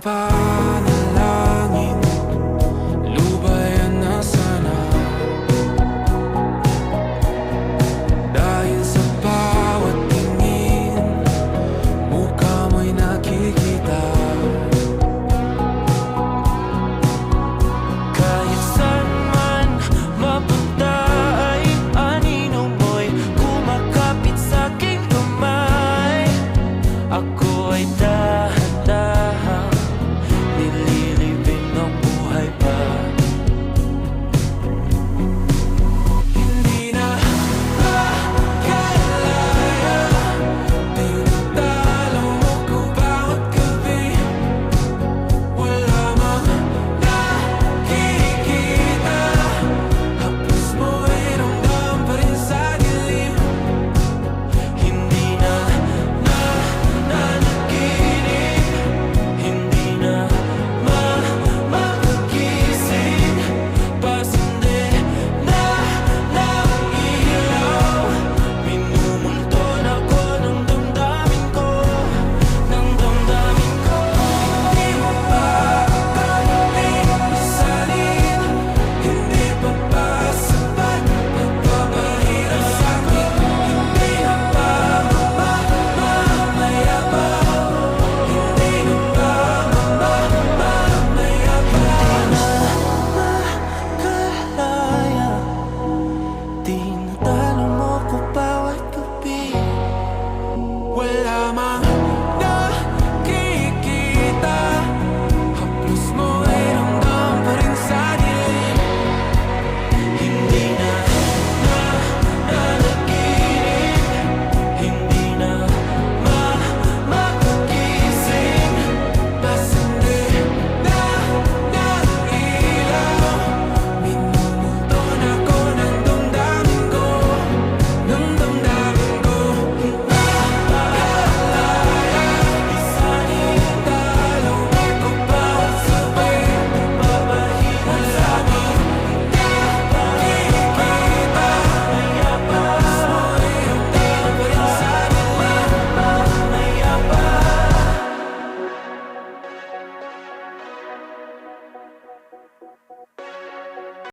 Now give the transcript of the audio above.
panalangin, lubayan na sana. Dahil sa bawat tingin, mukha mo'y nakikita. Kahit saan man mapunta ay anino mo'y kumakapit sa'king kamay. Ako ay dahan-dahang nililibing ng buhay pa. Hindi na makalaya, tinatalo mo ko bawat gabi. Wala mang nakikita, hapos mo ay ramdam pa rin sa dilim. Hindi na nanaginip, hindi na makagising. Pasinde na ng ilaw, minumulto na ko ng damdamin ko, ng damdamin ko. Hindi mo pa akalaing isalin, hindi pa ba sapat nagpapahirap sa'kin? Hindi na ba mamayabang? Hindi na ba mamayabang? Makalaya, tinatalo mo ko bawat gabi. Wala